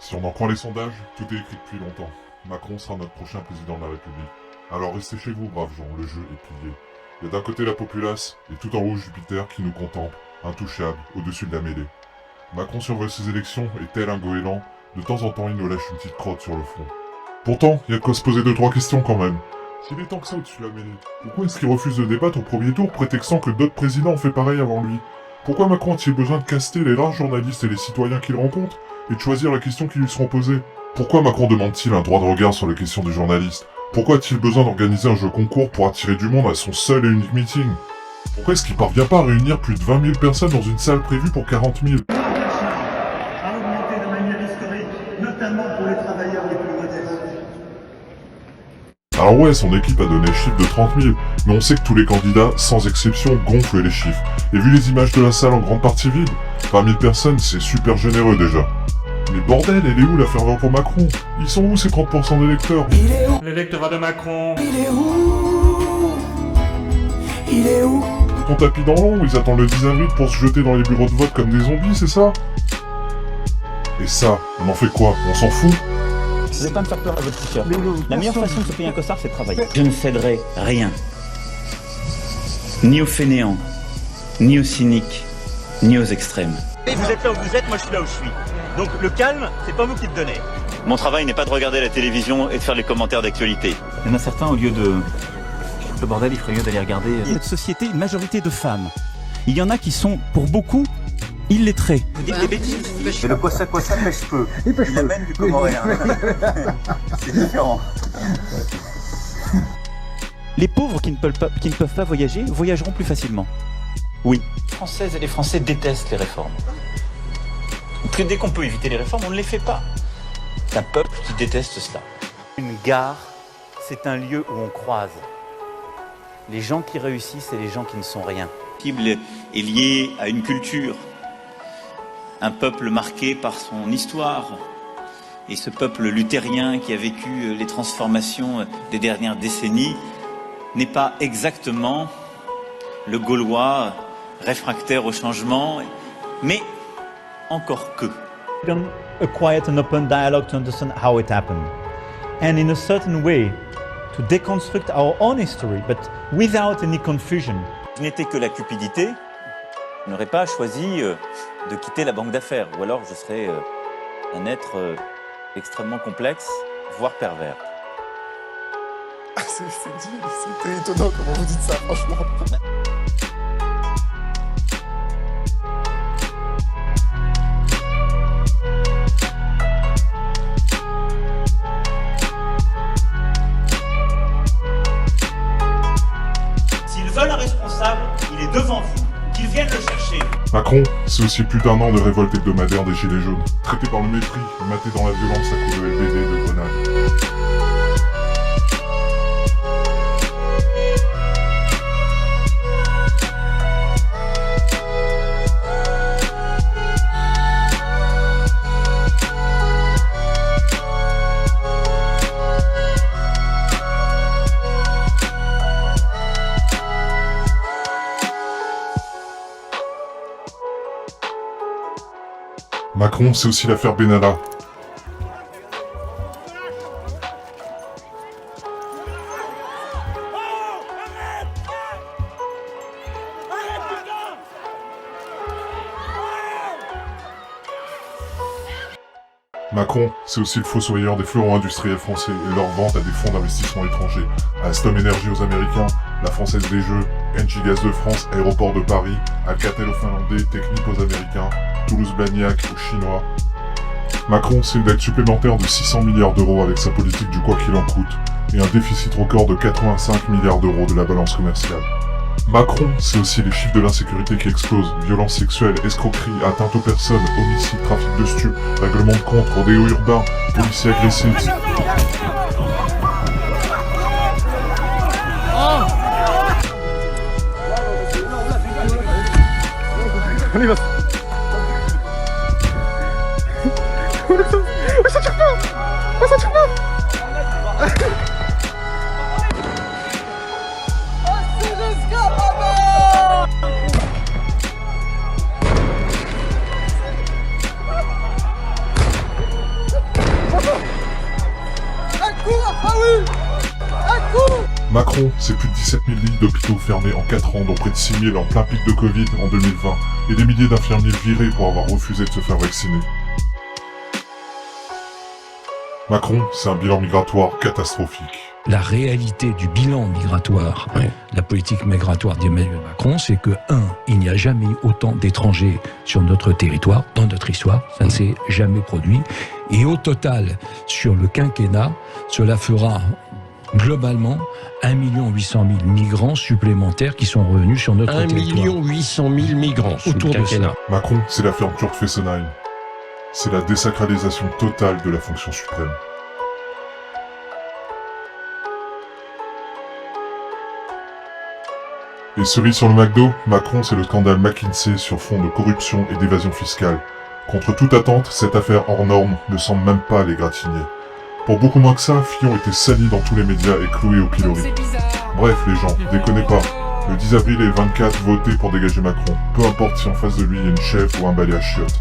Si on en croit les sondages, tout est écrit depuis longtemps. Macron sera notre prochain président de la République. Alors restez chez vous, braves gens, le jeu est plié. Il y a d'un côté la populace, et tout en haut Jupiter qui nous contemple, intouchable, au-dessus de la mêlée. Macron survole ses élections, et tel un goéland, de temps en temps il nous lâche une petite crotte sur le front. Pourtant, il y a de quoi se poser 2-3 questions quand même. S'il est tant que ça au-dessus de la mêlée, pourquoi est-ce qu'il refuse de débattre au premier tour, prétextant que d'autres présidents ont fait pareil avant lui? Pourquoi Macron a-t-il besoin de caster les rares journalistes et les citoyens qu'il rencontre, et de choisir la question qui lui seront posées? Pourquoi Macron demande-t-il un droit de regard sur les questions des journalistes? Pourquoi a-t-il besoin d'organiser un jeu concours pour attirer du monde à son seul et unique meeting? Pourquoi est-ce qu'il parvient pas à réunir plus de 20 000 personnes dans une salle prévue pour 40 000? A augmenté de manière historique, notamment pour les travailleurs les plus modestes. Alors ouais, son équipe a donné le chiffre de 30 000, mais on sait que tous les candidats, sans exception, gonflent les chiffres. Et vu les images de la salle en grande partie vide, 20 000 personnes, c'est super généreux déjà. Mais bordel, elle est où la ferveur pour Macron? Ils sont où ces 30% d'électeurs? L'électorat de Macron. Il est où? Ton tapis dans l'ombre, ils attendent le 10 avril pour se jeter dans les bureaux de vote comme des zombies, c'est ça? Et ça, on en fait quoi? On s'en fout? Vous n'allez pas me faire peur à votre t-shirt. La meilleure façon de se payer un costard, c'est de travailler. Je ne céderai rien. Ni aux fainéants, ni aux cyniques, ni aux extrêmes. Et vous êtes là où vous êtes, moi je suis là où je suis. Donc le calme, c'est pas vous qui le donnez. Mon travail n'est pas de regarder la télévision et de faire les commentaires d'actualité. Il y en a certains, au lieu de... Le bordel, il ferait mieux d'aller regarder... Cette société, une majorité de femmes. Il y en a qui sont, pour beaucoup, illettrés. Vous dites des bêtises. Mais le quoi ça pêche peu. Il amène du comoréen. C'est différent. Les pauvres qui ne peuvent pas voyager, voyageront plus facilement. Oui. Les Françaises et les Français détestent les réformes. Que dès qu'on peut éviter les réformes, on ne les fait pas. C'est un peuple qui déteste cela. Une gare, c'est un lieu où on croise les gens qui réussissent et les gens qui ne sont rien. La Bible est liée à une culture, un peuple marqué par son histoire. Et ce peuple luthérien qui a vécu les transformations des dernières décennies n'est pas exactement le Gaulois réfractaire au changement, mais encore que. A quiet and open dialogue to understand how it happened. And in a certain way, to deconstruct our own history, but without any confusion. Je n'étais que la cupidité, je n'aurais pas choisi de quitter la banque d'affaires, ou alors je serais un être extrêmement complexe, voire pervers. C'est étonnant comment vous dites ça, franchement. S'ils veulent un responsable, il est devant vous. Qu'ils viennent le chercher. Macron, c'est aussi plus d'un an de révolte hebdomadaire des Gilets jaunes, traité par le mépris, maté dans la violence à coups de LBD et de grenades. Macron, c'est aussi l'affaire Benalla. Macron, c'est aussi le fossoyeur des fleurons industriels français et leur vente à des fonds d'investissement étrangers. Alstom Energy aux Américains, la Française des Jeux, Engie Gaz de France, Aéroport de Paris, Alcatel aux Finlandais, Technip aux Américains, Toulouse-Blagnac aux Chinois. Macron, c'est une dette supplémentaire de 600 milliards d'euros avec sa politique du quoi qu'il en coûte, et un déficit record de 85 milliards d'euros de la balance commerciale. Macron, c'est aussi les chiffres de l'insécurité qui explosent, violences sexuelles, escroqueries, atteintes aux personnes, homicides, trafic de stupes, règlement de compte, rodéo urbain, policiers agressifs. Macron, c'est plus de 17 000 lits d'hôpitaux fermés en 4 ans, dont près de 6 000 en plein pic de Covid en 2020, et des milliers d'infirmiers virés pour avoir refusé de se faire vacciner. Macron, c'est un bilan migratoire catastrophique. La réalité du bilan migratoire, la politique migratoire d'Emmanuel Macron, c'est que, il n'y a jamais eu autant d'étrangers sur notre territoire, dans notre histoire, ça ne s'est jamais produit. Et au total, sur le quinquennat, cela fera globalement 1 800 000 migrants supplémentaires qui sont revenus sur notre territoire. 1 800 000 migrants autour de ça. Macron, c'est la fermeture de Fessenheim. C'est la désacralisation totale de la fonction suprême. Et cerise sur le McDo, Macron, c'est le scandale McKinsey sur fond de corruption et d'évasion fiscale. Contre toute attente, cette affaire hors norme ne semble même pas l'égratigner. Pour beaucoup moins que ça, Fillon était sali dans tous les médias et cloué au pilori. Bref, les gens, déconnez pas. Le 10 avril et le 24, votez pour dégager Macron. Peu importe si en face de lui il y a une chef ou un balai à chiottes.